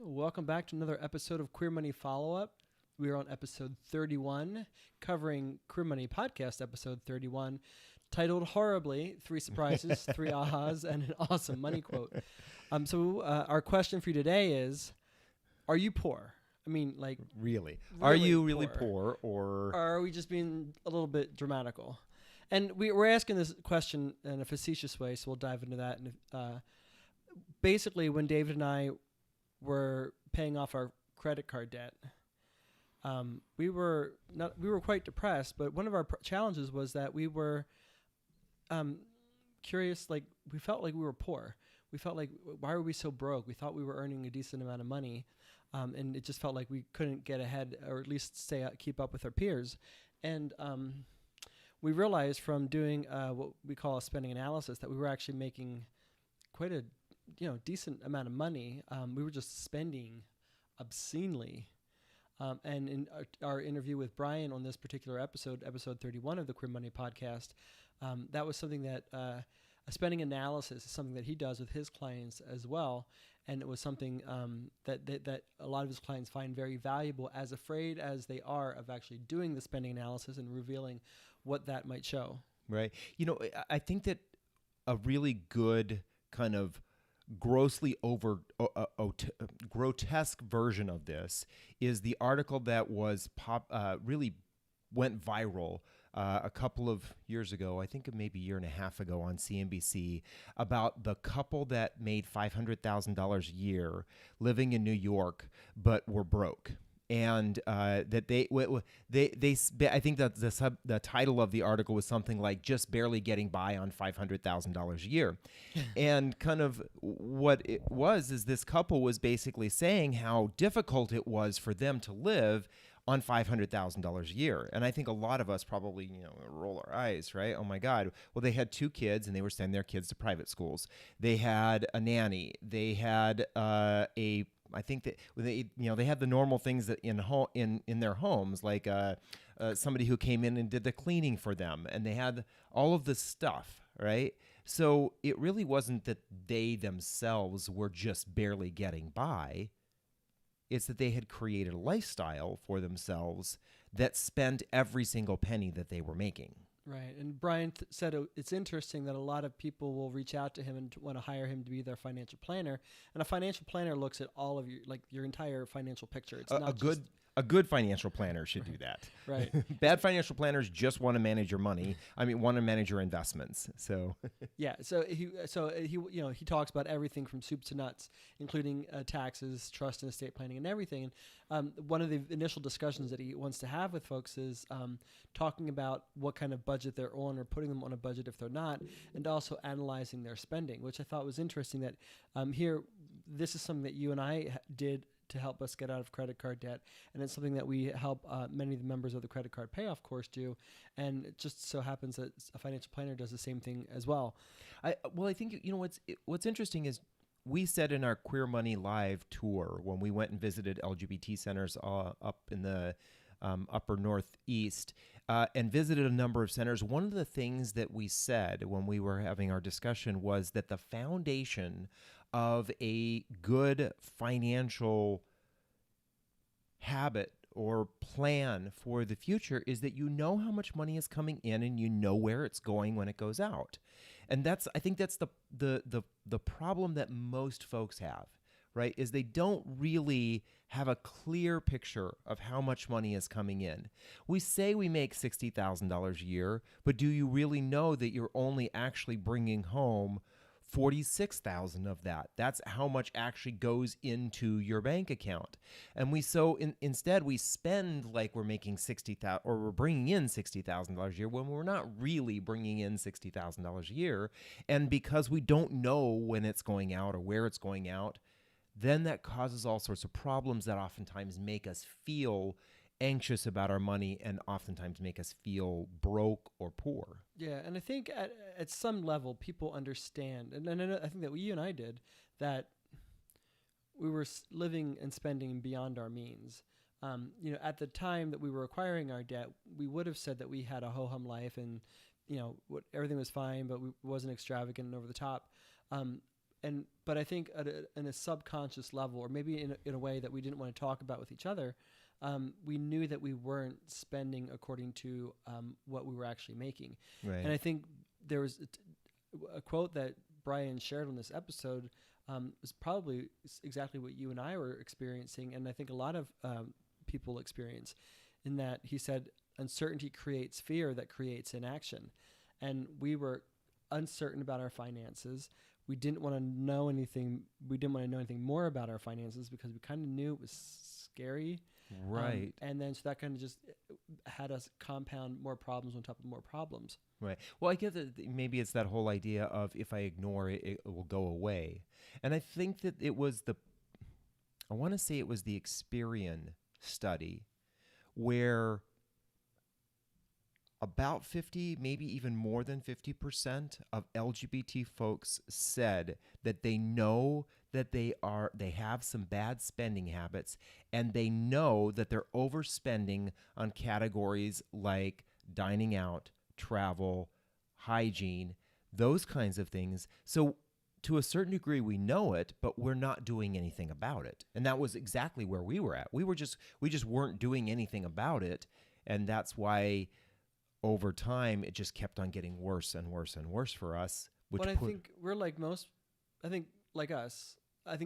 Welcome back to another episode of Queer Money Follow-Up. We are on episode 31, covering Queer Money Podcast episode 31, titled horribly, 3 surprises, 3 ahas, and an awesome money quote. Our question for you today is, are you poor? I mean, like... Really? Are you really poor or are we just being a little bit dramatical? And we're asking this question in a facetious way, so we'll dive into that. And basically, when David and I were paying off our credit card debt, we were quite depressed. But one of our challenges was that we were curious. Like, we felt like we were poor. We felt like, why were we so broke? We thought we were earning a decent amount of money, and it just felt like we couldn't get ahead, or at least keep up with our peers. And we realized from doing what we call a spending analysis that we were actually making quite a decent amount of money. We were just spending obscenely. And in our interview with Brian on this particular episode 31 of the Queer Money Podcast, that was something that a spending analysis is something that he does with his clients as well. And it was something that a lot of his clients find very valuable, as afraid as they are of actually doing the spending analysis and revealing what that might show. Right. I think that a really good kind of grossly grotesque version of this is the article that was really went viral a couple of years ago, I think maybe a year and a half ago on CNBC, about the couple that made $500,000 a year living in New York but were broke. And that I think that the title of the article was something like "Just Barely Getting By on $500,000 a Year," and kind of what it was is this couple was basically saying how difficult it was for them to live on $500,000 a year. And I think a lot of us probably, roll our eyes, right? Oh my God. Well, they had 2 kids and they were sending their kids to private schools. They had a nanny. They had I think that they had the normal things that in their homes, like somebody who came in and did the cleaning for them, and they had all of this stuff, right? So it really wasn't that they themselves were just barely getting by. It's that they had created a lifestyle for themselves that spent every single penny that they were making. Right. And Brian said it's interesting that a lot of people will reach out to him and want to hire him to be their financial planner. And a financial planner looks at all of your entire financial picture. It's not a good financial planner should do that. Right. Bad financial planners just want to manage your money. Want to manage your investments. So yeah. So he talks about everything from soup to nuts, including taxes, trust and estate planning, and everything. And one of the initial discussions that he wants to have with folks is talking about what kind of budget they're on, or putting them on a budget if they're not, and also analyzing their spending, which I thought was interesting. That here, this is something that you and I did to help us get out of credit card debt, and it's something that we help many of the members of the credit card payoff course do, and it just so happens that a financial planner does the same thing as well. I think what's interesting is we said in our Queer Money Live tour, when we went and visited LGBT centers up in the upper Northeast and visited a number of centers, one of the things that we said when we were having our discussion was that the foundation of a good financial habit or plan for the future is that you know how much money is coming in and you know where it's going when it goes out. And I think that's the problem that most folks have, right? Is they don't really have a clear picture of how much money is coming in. We say we make $60,000 a year, but do you really know that you're only actually bringing home $46,000 of that? That's how much actually goes into your bank account. And instead we spend like we're making $60,000 or we're bringing in $60,000 a year when we're not really bringing in $60,000 a year. And because we don't know when it's going out or where it's going out, then that causes all sorts of problems that oftentimes make us feel anxious about our money and oftentimes make us feel broke or poor. Yeah, and I think at some level people understand, and I think that you and I did, that we were living and spending beyond our means. At the time that we were acquiring our debt, we would have said that we had a ho-hum life and everything was fine, but we wasn't extravagant and over the top. but I think in a subconscious level, or maybe in a way that we didn't want to talk about with each other, we knew that we weren't spending according to what we were actually making. Right. And I think there was a quote that Brian shared on this episode was probably exactly what you and I were experiencing, and I think a lot of people experience, in that he said, uncertainty creates fear that creates inaction. And we were uncertain about our finances. We didn't want to know anything. We didn't want to know anything more about our finances because we kind of knew it was scary. Right. And then so that kind of just had us compound more problems on top of more problems. Right. Well, I get that maybe it's that whole idea of if I ignore it, it will go away. And I think that I want to say it was the Experian study where about 50, maybe even more than 50% of LGBT folks said that they know that they have some bad spending habits, and they know that they're overspending on categories like dining out, travel, hygiene, those kinds of things. So to a certain degree, we know it, but we're not doing anything about it. And that was exactly where we were at. We just weren't doing anything about it. And that's why over time, it just kept on getting worse and worse and worse for us. But I think we're like most, I think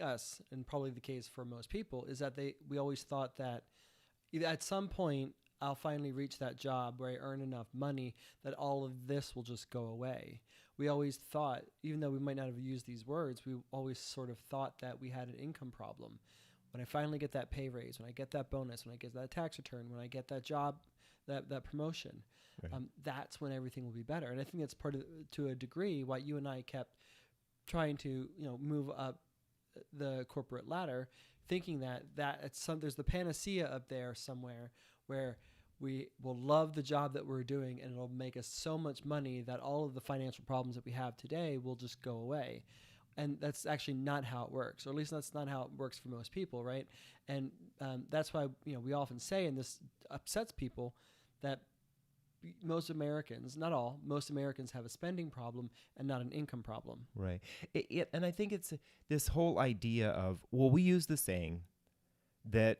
us, and probably the case for most people, is that we always thought that at some point, I'll finally reach that job where I earn enough money that all of this will just go away. We always thought, even though we might not have used these words, we always sort of thought that we had an income problem. When I finally get that pay raise, when I get that bonus, when I get that tax return, when I get that job, that promotion, right. That's when everything will be better. And I think that's part of, to a degree, why you and I kept trying to, move up the corporate ladder, thinking that there's the panacea up there somewhere where we will love the job that we're doing and it'll make us so much money that all of the financial problems that we have today will just go away. And that's actually not how it works, or at least that's not how it works for most people, right? And that's why we often say, and this upsets people, that most Americans, not all, most Americans have a spending problem and not an income problem. Right. And I think it's this whole idea of, well, we use the saying that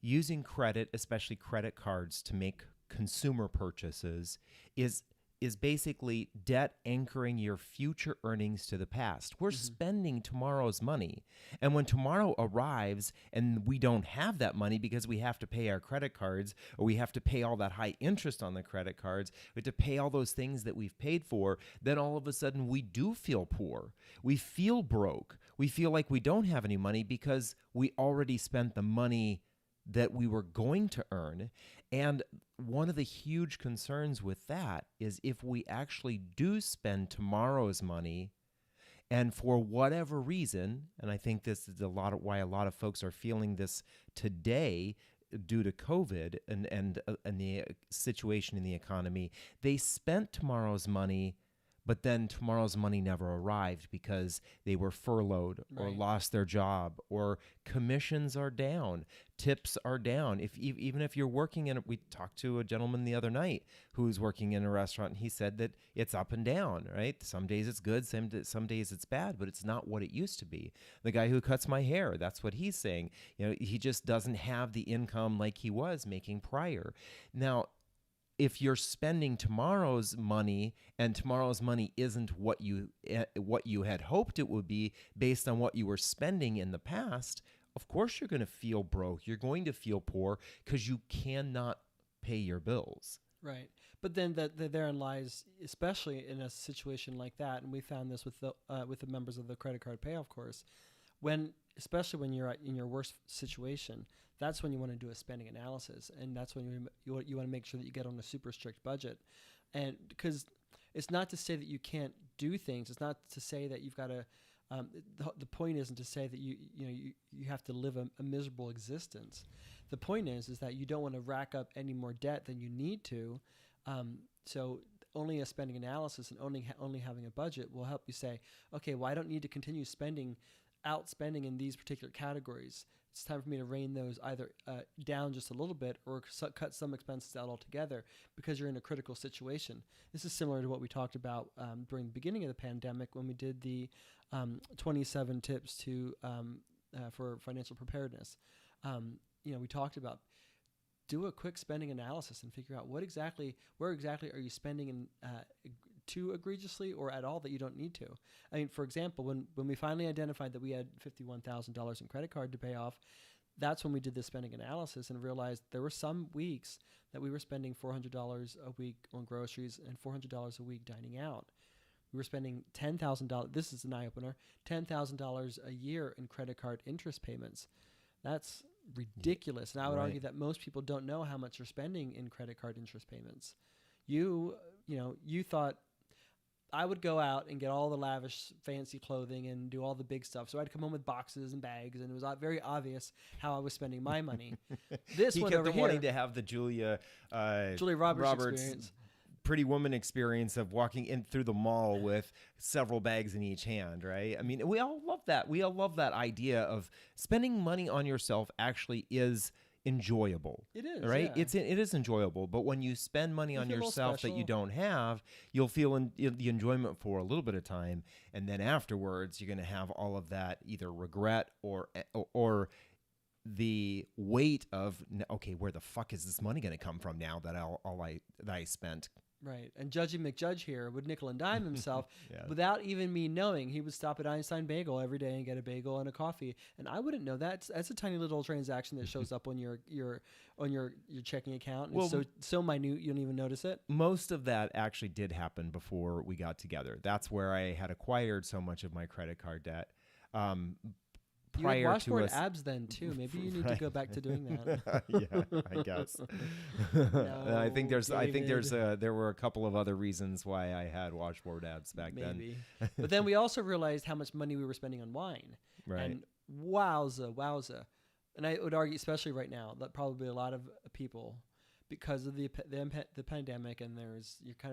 using credit, especially credit cards, to make consumer purchases is basically debt anchoring your future earnings to the past. We're spending tomorrow's money. And when tomorrow arrives and we don't have that money because we have to pay our credit cards, or we have to pay all that high interest on the credit cards, we have to pay all those things that we've paid for, then all of a sudden we do feel poor. We feel broke. We feel like we don't have any money because we already spent the money that we were going to earn. And one of the huge concerns with that is if we actually do spend tomorrow's money, and for whatever reason, and I think this is why a lot of folks are feeling this today due to COVID and the situation in the economy, they spent tomorrow's money, but then tomorrow's money never arrived because they were furloughed or lost their job, or commissions are down, tips are down. Even if you're working we talked to a gentleman the other night who's working in a restaurant, and he said that it's up and down, right? Some days it's good, some days it's bad, but it's not what it used to be. The guy who cuts my hair, that's what he's saying. He just doesn't have the income like he was making prior. Now, if you're spending tomorrow's money and tomorrow's money isn't what you had hoped it would be based on what you were spending in the past, of course you're going to feel broke. You're going to feel poor because you cannot pay your bills. Right. But then therein lies, especially in a situation like that, and we found this with the members of the credit card payoff course, especially when you're in your worst situation, that's when you want to do a spending analysis, and that's when you want to make sure that you get on a super strict budget. And because it's not to say that you can't do things, it's not to say that you've got to. The point isn't to say that you have to live a miserable existence. The point is that you don't want to rack up any more debt than you need to. So only a spending analysis and only having a budget will help you say, okay, well, I don't need to continue spending outspending in these particular categories. It's time for me to rein those either down just a little bit or cut some expenses out altogether because you're in a critical situation. This is similar to what we talked about during the beginning of the pandemic when we did the 27 tips to for financial preparedness. We talked about do a quick spending analysis and figure out where exactly are you spending in too egregiously or at all that you don't need to. I mean, for example, when we finally identified that we had $51,000 in credit card to pay off, that's when we did the spending analysis and realized there were some weeks that we were spending $400 a week on groceries and $400 a week dining out. We were spending $10,000. This is an eye opener. $10,000 a year in credit card interest payments. That's ridiculous. And I would argue that most people don't know how much you're spending in credit card interest payments. You thought I would go out and get all the lavish, fancy clothing and do all the big stuff. So I'd come home with boxes and bags, and it was very obvious how I was spending my money. This he one kept over here, wanting to have the Julia Roberts experience. Pretty Woman experience of walking in through the mall with several bags in each hand, right? I mean, we all love that. We all love that idea of spending money on yourself actually is enjoyable. It is, right? yeah. It is enjoyable, but when you spend money on yourself that you special. don't have, you'll feel the enjoyment for a little bit of time, and then afterwards you're going to have all of that either regret or the weight of, okay, where the fuck is this money going to come from now that I spent? Right. And Judgy McJudge here would nickel and dime himself Yeah. without even me knowing. He would stop at Einstein Bagel every day and get a bagel and a coffee. And I wouldn't know that. That's a tiny little transaction that shows up on your checking account. And it's so minute you don't even notice it. Most of that actually did happen before we got together. That's where I had acquired so much of my credit card debt. You had Prior washboard to us, abs then too. Maybe you need to go back to doing that. Yeah, I guess. I think there were a couple of other reasons why I had washboard abs back Maybe. But then we also realized how much money we were spending on wine. Right. And wowza. And I would argue, especially right now, that probably a lot of people, because of the pandemic, and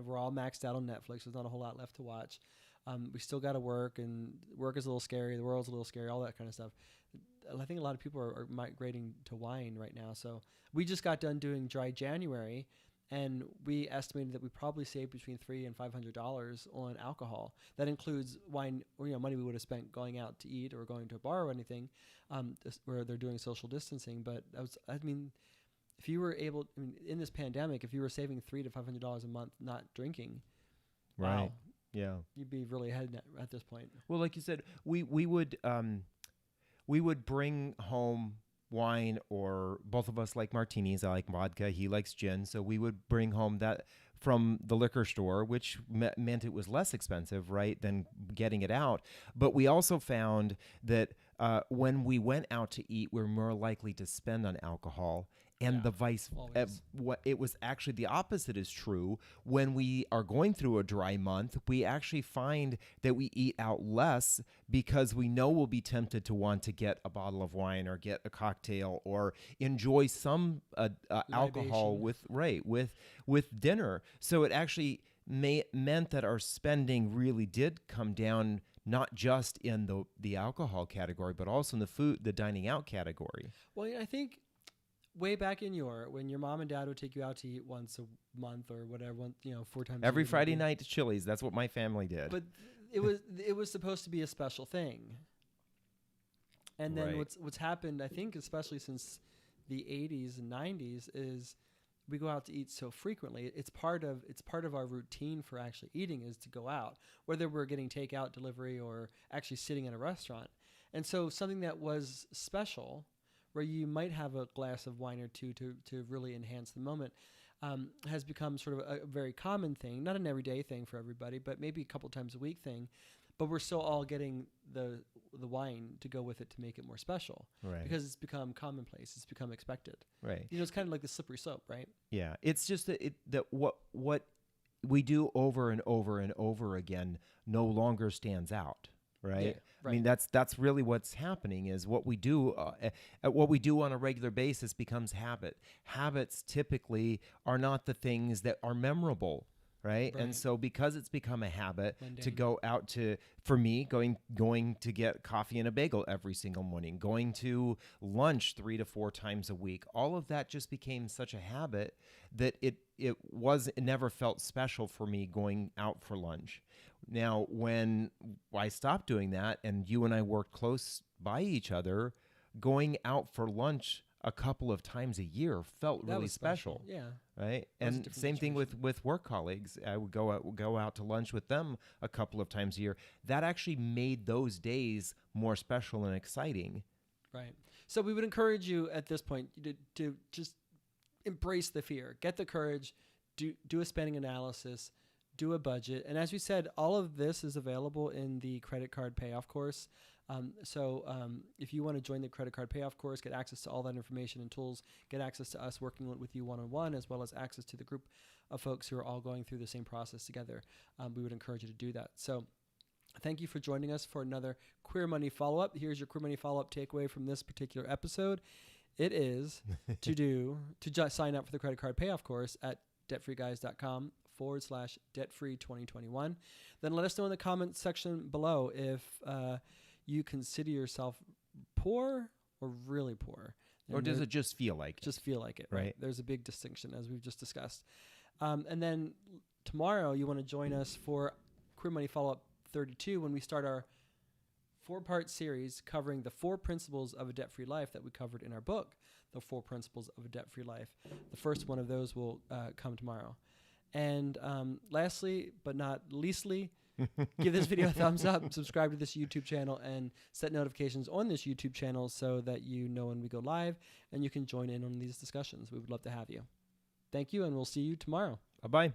we're all maxed out on Netflix. There's not a whole lot left to watch. We still got to work, and work is a little scary. The world's a little scary, all that kind of stuff. I think a lot of people are migrating to wine right now. So we just got done doing dry January, and we estimated that we probably saved between $300 and $500 on alcohol. That includes wine, or money we would have spent going out to eat or going to a bar or anything, where they're doing social distancing. But if you were able, in this pandemic, if you were saving $300 to $500 a month not drinking, Right. wow. Yeah. You'd be really ahead at this point. Well, like you said, we would bring home wine, or both of us like martinis. I like vodka. He likes gin. So we would bring home that from the liquor store, which meant it was less expensive, right, than getting it out. But we also found that when we went out to eat, we're more likely to spend on alcohol. And the vice, it was actually the opposite is true. When we are going through a dry month, we actually find that we eat out less because we know we'll be tempted to want to get a bottle of wine or get a cocktail or enjoy some alcohol with dinner. So it actually meant that our spending really did come down, not just in the alcohol category, but also in the dining out category. Well, I think way back when your mom and dad would take you out to eat once a month or whatever, 4 times every a year, Friday night to Chili's. That's what my family did. But it was supposed to be a special thing. And then what's happened, I think, especially since the 80s and 90s, is we go out to eat so frequently. It's part of our routine for actually eating is to go out, whether we're getting takeout, delivery, or actually sitting in a restaurant. And so something that was special, where you might have a glass of wine or two to really enhance the moment, has become sort of a very common thing, not an everyday thing for everybody, but maybe a couple times a week thing. But we're still all getting the wine to go with it to make it more special, right? Because it's become commonplace, it's become expected, right? It's kind of like the slippery slope, right? Yeah, it's just that what we do over and over and over again no longer stands out. Right? Yeah, right. I mean, that's really what's happening is what we do on a regular basis becomes habit. Habits typically are not the things that are memorable, right? Right. And so because it's become a habit to Mundane. go out to, for me, going to get coffee and a bagel every single morning, going to lunch 3 to 4 times a week, all of that just became such a habit that it never felt special for me going out for lunch. Now, when I stopped doing that and you and I worked close by each other, going out for lunch a couple of times a year felt That really was special. Yeah. Right. That was a And different same thing situation. with work colleagues. I would go out to lunch with them a couple of times a year. That actually made those days more special and exciting. Right. So we would encourage you at this point to just embrace the fear, get the courage, do a spending analysis, do a budget. And as we said, all of this is available in the credit card payoff course. So if you want to join the credit card payoff course, get access to all that information and tools, get access to us working with you one-on-one, as well as access to the group of folks who are all going through the same process together, we would encourage you to do that. So thank you for joining us for another Queer Money Follow-Up. Here's your Queer Money Follow-Up takeaway from this particular episode. It is to just sign up for the credit card payoff course at debtfreeguys.com/debtfree2021. Then let us know in the comments section below if you consider yourself poor or really poor. Or does it just feel like it? Just feel like it, Right. right? There's a big distinction, as we've just discussed. And then tomorrow you want to join us for Queer Money Follow-Up 32 when we start our 4-part series covering the 4 principles of a debt-free life that we covered in our book, The 4 Principles of a Debt-Free Life. The first one of those will come tomorrow. And lastly, but not leastly, give this video a thumbs up, subscribe to this YouTube channel, and set notifications on this YouTube channel so that you know when we go live and you can join in on these discussions. We would love to have you. Thank you, and we'll see you tomorrow. Bye-bye.